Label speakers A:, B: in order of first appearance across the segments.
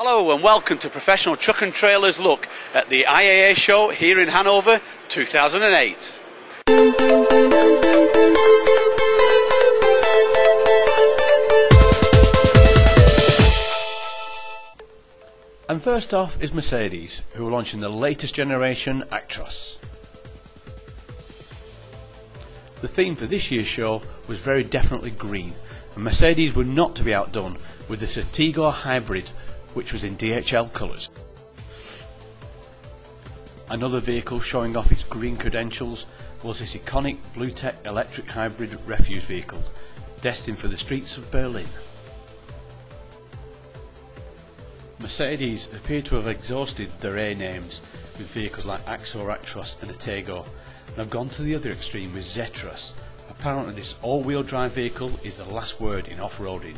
A: Hello and welcome to Professional Truck and Trailers Look at the IAA show here in Hanover 2008. And first off is Mercedes, who are launching the latest generation Actros. The theme for this year's show was very definitely green, and Mercedes were not to be outdone with the Certigo Hybrid, which was in DHL colours. Another vehicle showing off its green credentials was this iconic BlueTech electric hybrid refuse vehicle, destined for the streets of Berlin. Mercedes appear to have exhausted their A names with vehicles like Axor, Actros and Atego, and have gone to the other extreme with Zetros. Apparently this all-wheel drive vehicle is the last word in off-roading.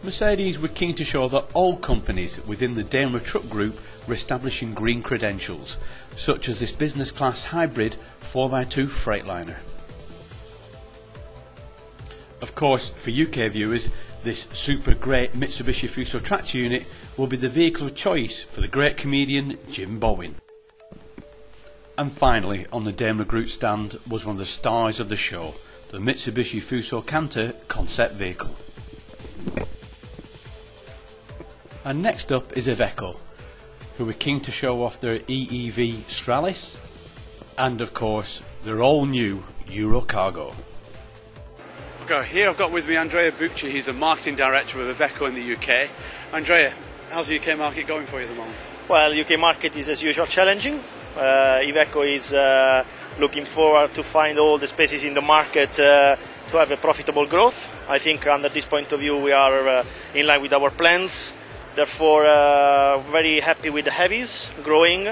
A: Mercedes were keen to show that all companies within the Daimler Truck Group were establishing green credentials, such as this business class hybrid 4x2 Freightliner. Of course, for UK viewers, this super great Mitsubishi Fuso tractor unit will be the vehicle of choice for the great comedian Jim Bowen. And finally, on the Daimler Group stand was one of the stars of the show, the Mitsubishi Fuso Canter concept vehicle. And next up is Iveco, who were keen to show off their EEV Stralis and of course their all new Euro Cargo. Okay, here I've got with me Andrea Bucci. He's the marketing director of Iveco in the UK. Andrea, how's the UK market going for you at the moment?
B: Well, UK market is as usual challenging. Iveco is looking forward to find all the spaces in the market to have a profitable growth. I think under this point of view we are in line with our plans. Therefore, very happy with the heavies growing,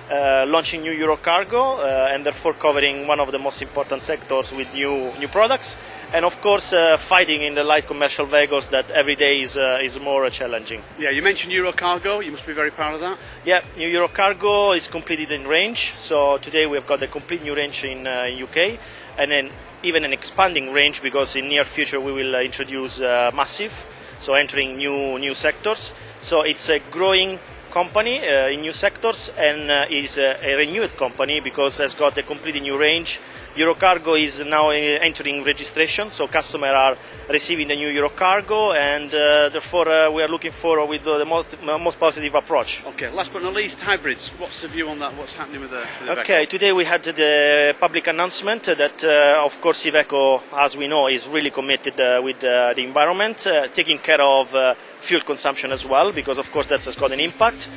B: launching new Euro Cargo, and therefore covering one of the most important sectors with new products, and of course fighting in the light commercial vehicles that every day is more challenging.
A: Yeah, you mentioned Euro Cargo. You must be very proud of that.
B: Yeah, new Euro Cargo is completed in range. So today we have got a complete new range in UK, and then even an expanding range because in near future we will introduce Massive. So entering new sectors. So it's a growing company in new sectors, and is a renewed company because it has got a completely new range. Euro Cargo is now entering registration, so customers are receiving the new Euro Cargo, and therefore we are looking forward with the most positive approach.
A: Okay, last but not least, hybrids. What's the view on that? What's happening with the
B: Okay, today we had the public announcement that of course Iveco, as we know, is really committed with the environment, taking care of fuel consumption as well, because of course that has got an impact.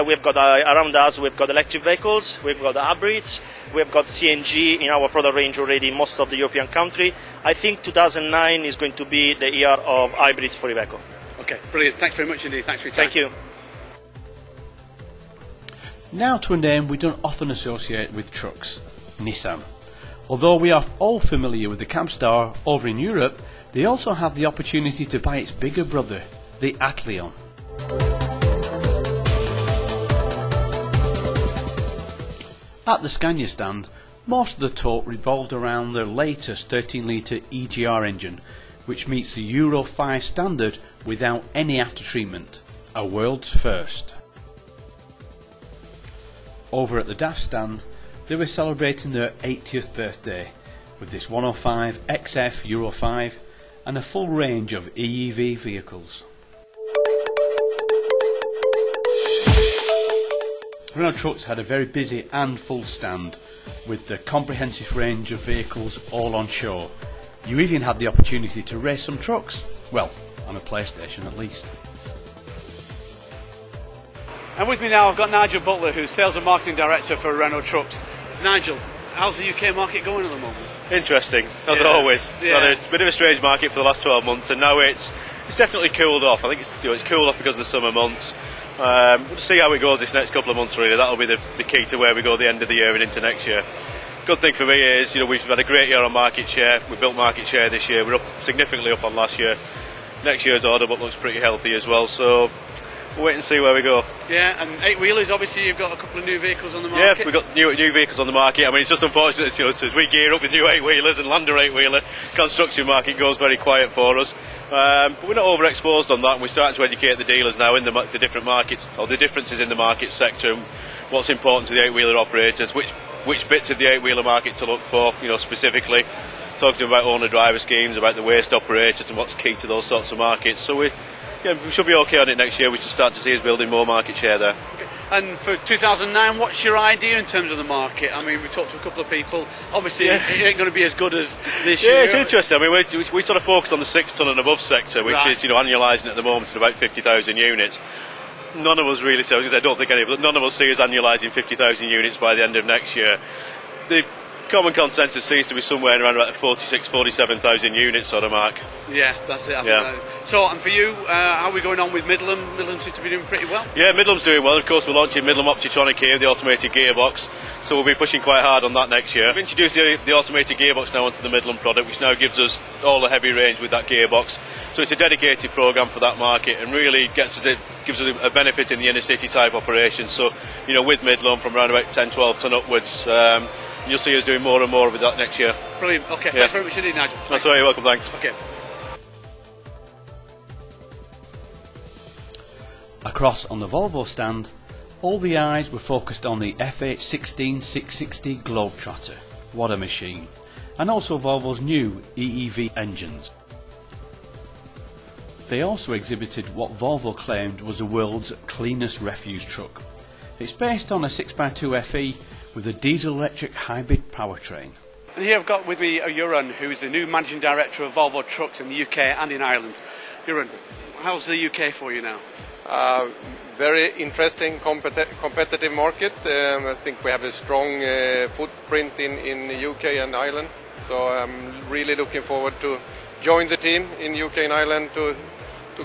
B: We've got around us, we've got electric vehicles, we've got hybrids, we've got CNG in our product range already in most of the European countries. I think 2009 is going to be the year of hybrids for Iveco.
A: Okay, brilliant. Thanks very much indeed. Thanks for your time.
B: Thank you.
A: Now to a name we don't often associate with trucks, Nissan. Although we are all familiar with the Cabstar over in Europe, they also have the opportunity to buy its bigger brother, the Athlon. At the Scania stand, most of the talk revolved around their latest 13-litre EGR engine, which meets the Euro 5 standard without any after-treatment, a world's first. Over at the DAF stand, they were celebrating their 80th birthday with this 105 XF Euro 5 and a full range of EEV vehicles. Renault Trucks had a very busy and full stand with the comprehensive range of vehicles all on show. You even had the opportunity to race some trucks, well, on a PlayStation at least. And with me now I've got Nigel Butler, who's Sales and Marketing Director for Renault Trucks. Nigel, how's the UK market going at the moment?
C: Interesting, as always.
A: Yeah.
C: It's a bit of a strange market for the last 12 months, and now it's definitely cooled off. I think it's cooled off because of the summer months. We'll see how it goes this next couple of months. Really, that'll be the key to where we go at the end of the year and into next year. Good thing for me is, we've had a great year on market share. We built market share this year. We're significantly up on last year. Next year's order book looks pretty healthy as well. So we'll wait and see where we go.
D: Yeah, and 8-wheelers, obviously you've got a couple of new vehicles on the market.
C: Yeah, we've got new vehicles on the market. I mean, it's just unfortunate, as we gear up with new 8-wheelers and land 8-wheeler, construction market goes very quiet for us. But we're not overexposed on that, and we're starting to educate the dealers now in the different markets, or the differences in the market sector, and what's important to the 8-wheeler operators, which bits of the 8-wheeler market to look for, specifically. Talking to them about owner-driver schemes, about the waste operators and what's key to those sorts of markets. So we should be okay on it next year. We should start to see us building more market share there.
D: Okay. And for 2009, what's your idea in terms of the market? I mean, we talked to a couple of people. Obviously, it ain't going to be as good as this year.
C: Yeah, it's interesting. I mean, we sort of focus on the 6-ton and above sector, which is annualising at the moment at about 50,000 units. None of us really see, I don't think any, but none of us see us annualising 50,000 units by the end of next year. The common consensus seems to be somewhere around about 47,000 units sort of mark.
D: Yeah, that's it. So, and for you, how are we going on with Midland? Midland seems to be doing pretty well.
C: Yeah, Midland's doing well. Of course, we're launching Midland Optitronic here, the automated gearbox. So we'll be pushing quite hard on that next year. We've introduced the automated gearbox now onto the Midland product, which now gives us all the heavy range with that gearbox. So it's a dedicated programme for that market, and really gives us a benefit in the inner city type operation. So, with Midland from around about 10-12 tonne upwards. You'll see us doing more and more with that next year.
D: Brilliant. Okay, thanks very much indeed, Nigel.
C: That's all right, you're welcome, thanks.
D: Okay.
A: Across on the Volvo stand, all the eyes were focused on the FH16 660 Globetrotter. What a machine. And also Volvo's new EEV engines. They also exhibited what Volvo claimed was the world's cleanest refuse truck. It's based on a 6x2 FE with a diesel-electric hybrid powertrain.
D: And here I've got with me Jeroen, who's the new Managing Director of Volvo Trucks in the UK and in Ireland. Jeroen, how's the UK for you now?
E: Very interesting, competitive market. I think we have a strong footprint in the UK and Ireland. So I'm really looking forward to join the team in UK and Ireland to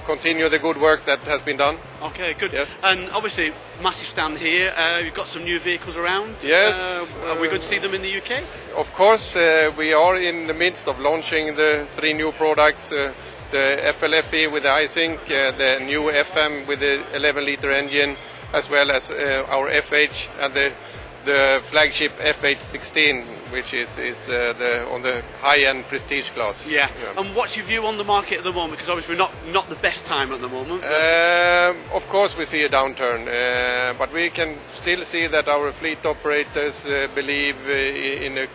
E: continue the good work that has been done.
D: Okay, good.
E: Yeah.
D: And obviously, massive stand here. You've got some new vehicles around.
E: Yes.
D: Are we going to see them in the UK?
E: Of course, we are in the midst of launching the 3 new products. The FLFE with the iSync, the new FM with the 11-litre engine, as well as our FH and the flagship FH16, which is on the high-end prestige class.
D: Yeah. And what's your view on the market at the moment? Because obviously we're not the best time at the moment.
E: Of course we see a downturn, but we can still see that our fleet operators believe in a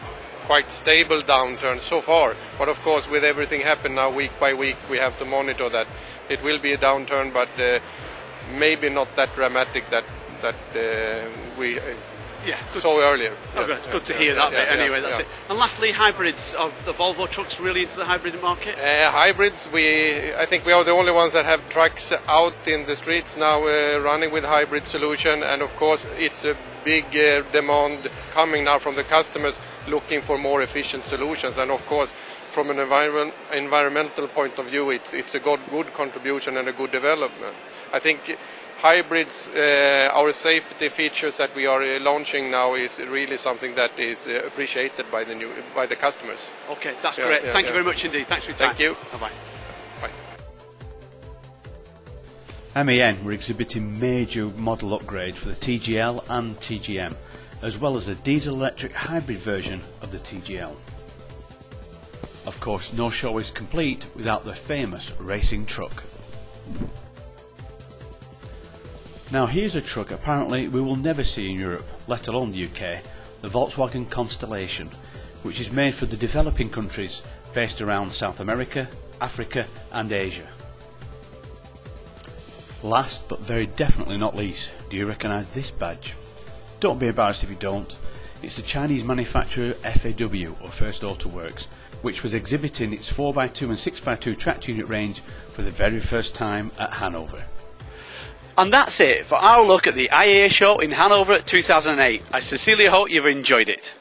E: quite stable downturn so far. But of course, with everything happening now week by week, we have to monitor that. It will be a downturn, but maybe not that dramatic that we saw earlier.
D: Oh, yes. Good to hear that bit. Anyway, that's it. And lastly, hybrids. Are the Volvo trucks really into the hybrid market?
E: Hybrids, I think we are the only ones that have trucks out in the streets now running with hybrid solution, and of course it's a big demand coming now from the customers looking for more efficient solutions, and of course from an environmental point of view it's a good contribution and a good development. I think hybrids, our safety features that we are launching now is really something that is appreciated by the customers.
D: Okay, that's great. Thank you very much indeed. Thanks for your time.
E: Thank you.
D: Bye-bye.
E: Bye.
A: MAN were exhibiting major model upgrades for the TGL and TGM, as well as a diesel-electric hybrid version of the TGL. Of course, no show is complete without the famous racing truck. Now here's a truck apparently we will never see in Europe, let alone the UK, the Volkswagen Constellation, which is made for the developing countries based around South America, Africa and Asia. Last but very definitely not least, do you recognise this badge? Don't be embarrassed if you don't. It's the Chinese manufacturer FAW, or First Auto Works, which was exhibiting its 4x2 and 6x2 tracked unit range for the very first time at Hanover.
D: And that's it for our look at the IAA show in Hanover 2008. I sincerely hope you've enjoyed it.